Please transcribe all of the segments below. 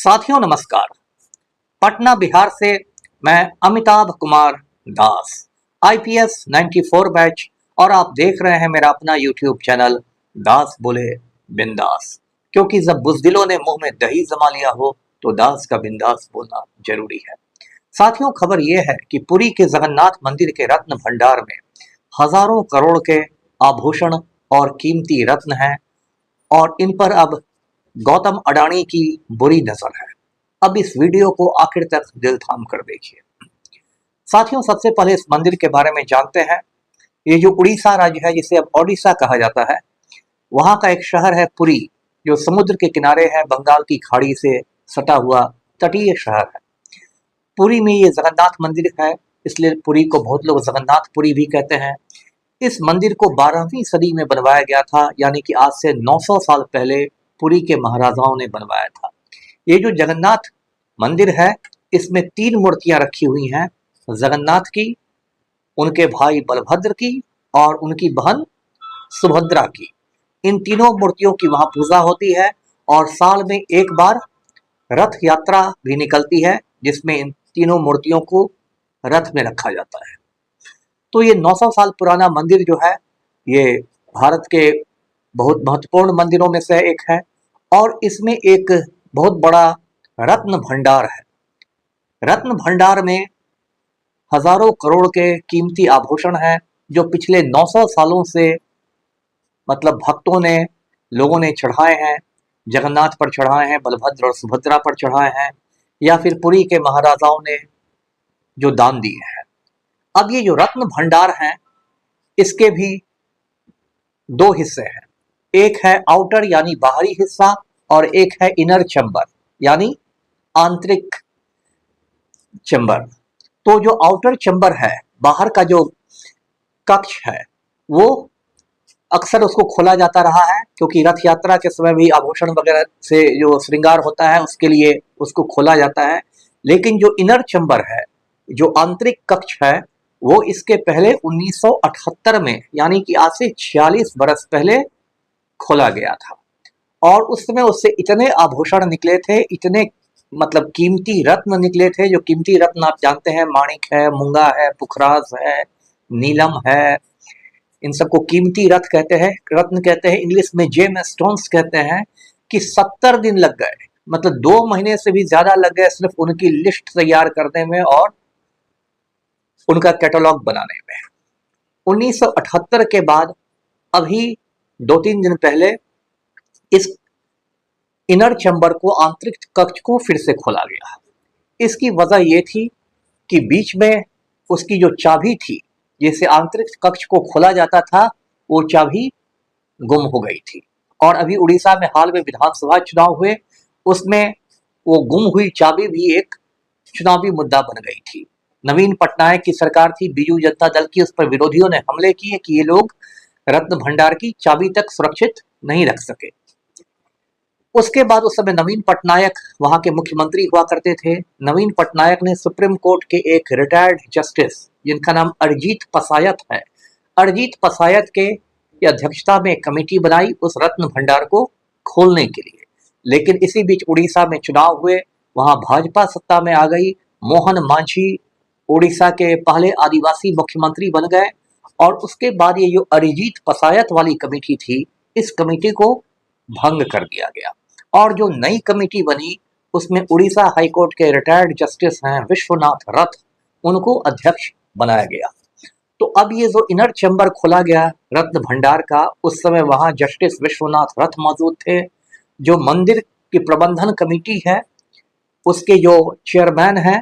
साथियों नमस्कार। पटना बिहार से मैं अमिताभ कुमार दास, आईपीएस 94 बैच, और आप देख रहे हैं मेरा अपना यूट्यूब चैनल दास बोले बिंदास। क्योंकि जब बुज़दिलों ने मुंह में दही जमा लिया हो तो दास का बिंदास बोलना जरूरी है। साथियों, खबर यह है कि पुरी के जगन्नाथ मंदिर के रत्न भंडार में हजारों करोड़ के आभूषण और कीमती रत्न हैं और इन पर अब गौतम अडानी की बुरी नजर है। अब इस वीडियो को आखिर तक दिल थाम कर देखिए। साथियों, सबसे पहले इस मंदिर के बारे में जानते हैं। ये जो उड़ीसा राज्य है, जिसे अब ओडिशा कहा जाता है, वहां का एक शहर है पुरी, जो समुद्र के किनारे है, बंगाल की खाड़ी से सटा हुआ तटीय शहर है। पुरी में ये जगन्नाथ मंदिर है, इसलिए पुरी को बहुत लोग जगन्नाथ पुरी भी कहते हैं। इस मंदिर को 12वीं सदी में बनवाया गया था, यानी कि आज से 900 साल पहले पुरी के महाराजाओं ने बनवाया था। ये जो जगन्नाथ मंदिर है, इसमें 3 मूर्तियां रखी हुई हैं, जगन्नाथ की, उनके भाई बलभद्र की और उनकी बहन सुभद्रा की। इन तीनों मूर्तियों की वहां पूजा होती है और साल में एक बार रथ यात्रा भी निकलती है, जिसमें इन तीनों मूर्तियों को रथ में रखा जाता है। तो ये 900 साल पुराना मंदिर जो है, ये भारत के बहुत महत्वपूर्ण मंदिरों में से एक है और इसमें एक बहुत बड़ा रत्न भंडार है। रत्न भंडार में हजारों करोड़ के कीमती आभूषण हैं, जो पिछले 900 सालों से मतलब भक्तों ने, लोगों ने चढ़ाए हैं। जगन्नाथ पर चढ़ाए हैं, बलभद्र और सुभद्रा पर चढ़ाए हैं, या फिर पुरी के महाराजाओं ने जो दान दिए हैं। अब ये जो रत्न भंडार हैं, इसके भी 2 हिस्से हैं। एक है आउटर यानी बाहरी हिस्सा और एक है इनर चैम्बर यानी आंतरिक चैम्बर। तो जो आउटर चैम्बर है, बाहर का जो कक्ष है, वो अक्सर उसको खोला जाता रहा है, क्योंकि रथ यात्रा के समय भी आभूषण वगैरह से जो श्रृंगार होता है, उसके लिए उसको खोला जाता है। लेकिन जो इनर चैम्बर है, जो आंतरिक कक्ष है, वो इसके पहले 1978 में, यानी कि आज से 46 बरस पहले खोला गया था। और उस समय उससे इतने आभूषण निकले थे, इतने मतलब कीमती रत्न निकले थे। जो कीमती रत्न आप जानते हैं, माणिक है, मूंगा है, पुखराज है, नीलम है, इन सबको कीमती रत्न कहते हैं। इंग्लिश में जेम स्टोन्स कहते हैं। कि 70 दिन लग गए, मतलब 2 महीने से भी ज्यादा लग गए सिर्फ उनकी लिस्ट तैयार करने में और उनका कैटलॉग बनाने में। 1978 के बाद अभी 2-3 दिन पहले इस इनर चैम्बर को, आंतरिक कक्ष को फिर से खोला गया। इसकी वजह यह थी कि बीच में उसकी जो चाबी थी, जिससे आंतरिक कक्ष को खोला जाता था, वो चाबी गुम हो गई थी। और अभी उड़ीसा में हाल में विधानसभा चुनाव हुए, उसमें वो गुम हुई चाबी भी एक चुनावी मुद्दा बन गई थी। नवीन पटनायक की सरकार थी, बीजू जनता दल की, उस पर विरोधियों ने हमले किए कि ये लोग रत्न भंडार की चाबी तक सुरक्षित नहीं रख सके। उसके बाद उस समय नवीन पटनायक वहां के मुख्यमंत्री हुआ करते थे। नवीन पटनायक ने सुप्रीम कोर्ट के एक रिटायर्ड जस्टिस, जिनका नाम अरिजीत पसायत है, अरिजीत पसायत के अध्यक्षता में एक कमेटी बनाई उस रत्न भंडार को खोलने के लिए। लेकिन इसी बीच उड़ीसा में चुनाव हुए, वहां भाजपा सत्ता में आ गई। मोहन मांझी उड़ीसा के पहले आदिवासी मुख्यमंत्री बन गए और उसके बाद ये जो अरिजीत पसायत वाली कमेटी थी, इस कमेटी को भंग कर दिया गया और जो नई कमेटी बनी, उसमें उड़ीसा हाईकोर्ट के रिटायर्ड जस्टिस हैं विश्वनाथ रथ, उनको अध्यक्ष बनाया गया। तो अब ये जो इनर चैम्बर खोला गया रत्न भंडार का, उस समय वहां जस्टिस विश्वनाथ रथ मौजूद थे। जो मंदिर की प्रबंधन कमेटी है, उसके जो चेयरमैन हैं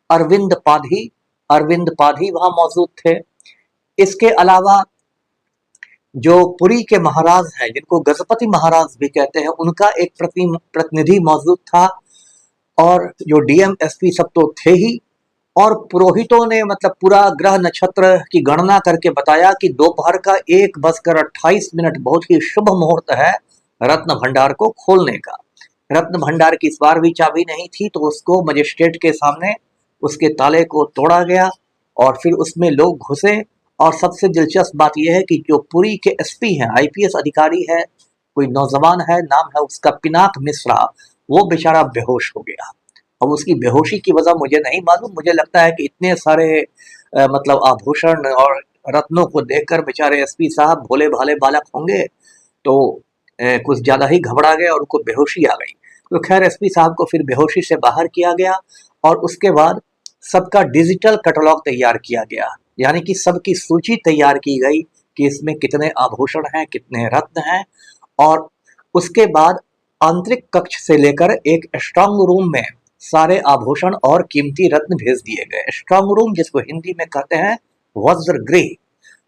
अरविंद पाधी वहां मौजूद थे। इसके अलावा जो पुरी के महाराज हैं, जिनको गजपति महाराज भी कहते हैं, उनका एक प्रतिनिधि मौजूद था और जो डीएम एसपी सब तो थे ही। और पुरोहितों ने मतलब पूरा ग्रह नक्षत्र की गणना करके बताया कि दोपहर का 1:28 बहुत ही शुभ मुहूर्त है रत्न भंडार को खोलने का। रत्न भंडार की इस बार भी चाबी नहीं थी, तो उसको मजिस्ट्रेट के सामने उसके ताले को तोड़ा गया और फिर उसमें लोग घुसे। और सबसे दिलचस्प बात यह है कि जो पुरी के एसपी हैं, आईपीएस अधिकारी है, कोई नौजवान है, नाम है उसका पिनाक मिश्रा, वो बेचारा बेहोश हो गया। अब उसकी बेहोशी की वजह मुझे नहीं मालूम, मुझे लगता है कि इतने सारे मतलब आभूषण और रत्नों को देखकर बेचारे एसपी साहब भोले भाले बालक होंगे, तो कुछ ज़्यादा ही घबरा गए और उनको बेहोशी आ गई। तो खैर एसपी साहब को फिर बेहोशी से बाहर किया गया और उसके बाद सबका डिजिटल कैटलॉग तैयार किया गया, यानी कि सबकी सूची तैयार की गई कि इसमें कितने आभूषण हैं, कितने रत्न हैं। और उसके बाद आंतरिक कक्ष से लेकर एक स्ट्रांग रूम में सारे आभूषण और कीमती रत्न भेज दिए गए। स्ट्रांग रूम जिसको हिंदी में कहते हैं वज्रगृह,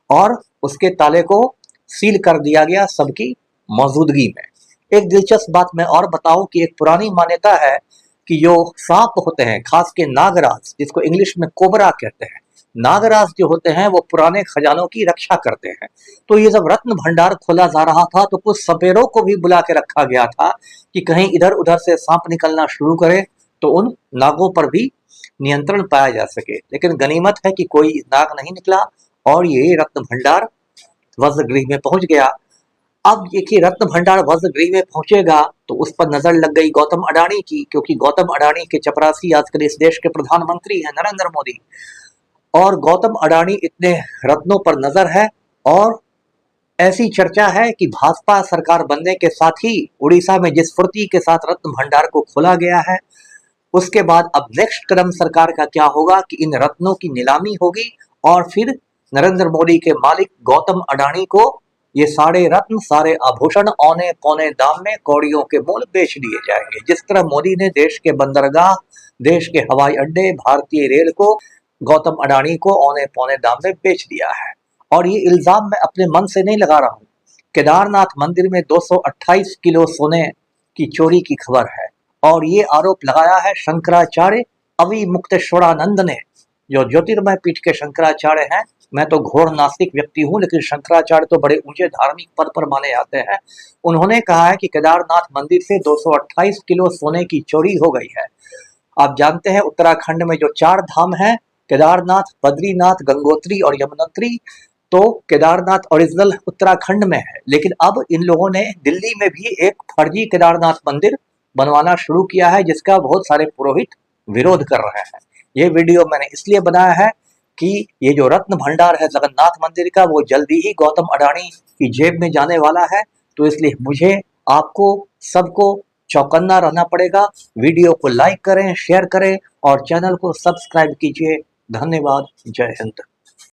और उसके ताले को सील कर दिया गया सबकी मौजूदगी में। एक दिलचस्प बात मैं और बताऊं कि एक पुरानी मान्यता है कि जो सांप होते हैं, खास के नागराज जिसको इंग्लिश में कोबरा कहते हैं, नागराज जो होते हैं वो पुराने खजानों की रक्षा करते हैं। तो ये जब रत्न भंडार खोला जा रहा था तो कुछ सपेरों को भी बुला के रखा गया था कि कहीं इधर उधर से सांप निकलना शुरू करे तो उन नागों पर भी नियंत्रण पाया जा सके। लेकिन गनीमत है कि कोई नाग नहीं निकला और ये रत्न भंडार वज्रगृह में पहुंच गया। अब देखिए रत्न भंडार वज्रगृह में पहुंचेगा तो उस पर नजर लग गई गौतम अडानी की, क्योंकि गौतम अडानी के चपरासी आजकल इस देश के प्रधानमंत्री हैं, नरेंद्र मोदी। और गौतम अडानी इतने रत्नों पर नजर है और ऐसी चर्चा है कि भाजपा सरकार बनने के साथ ही उड़ीसा में जिस फुर्ती के साथ रत्न भंडार को खोला गया है, उसके बाद अब नेक्स्ट कदम सरकार का क्या होगा कि इन रत्नों की नीलामी होगी और फिर नरेंद्र मोदी के मालिक गौतम अडानी को ये सारे रत्न, सारे आभूषण औने पौने दाम में कौड़ियों के मोल बेच दिए जाएंगे। जिस तरह मोदी ने देश के बंदरगाह, देश के हवाई अड्डे, भारतीय रेल को गौतम अडानी को औने पौने दाम में बेच दिया है। और ये इल्जाम मैं अपने मन से नहीं लगा रहा हूँ। केदारनाथ मंदिर में 228 किलो सोने की चोरी की खबर है और ये आरोप लगाया है शंकराचार्य अवि मुक्तेश्वरानंद ने, जो ज्योतिर्मय पीठ के शंकराचार्य हैं। मैं तो घोर नास्तिक व्यक्ति हूँ, लेकिन शंकराचार्य तो बड़े ऊंचे धार्मिक पद पर माने जाते हैं। उन्होंने कहा है कि केदारनाथ मंदिर से 228 किलो सोने की चोरी हो गई है। आप जानते हैं उत्तराखंड में जो 4 धाम हैं, केदारनाथ, बद्रीनाथ, गंगोत्री और यमुनोत्री, तो केदारनाथ ओरिजिनल उत्तराखंड में है, लेकिन अब इन लोगों ने दिल्ली में भी एक फर्जी केदारनाथ मंदिर बनवाना शुरू किया है, जिसका बहुत सारे पुरोहित विरोध कर रहे हैं। ये वीडियो मैंने इसलिए बनाया है कि ये जो रत्न भंडार है जगन्नाथ मंदिर का, वो जल्दी ही गौतम अडानी की जेब में जाने वाला है। तो इसलिए मुझे, आपको, सबको चौकन्ना रहना पड़ेगा। वीडियो को लाइक करें, शेयर करें और चैनल को सब्सक्राइब कीजिए। धन्यवाद। जय हिंद।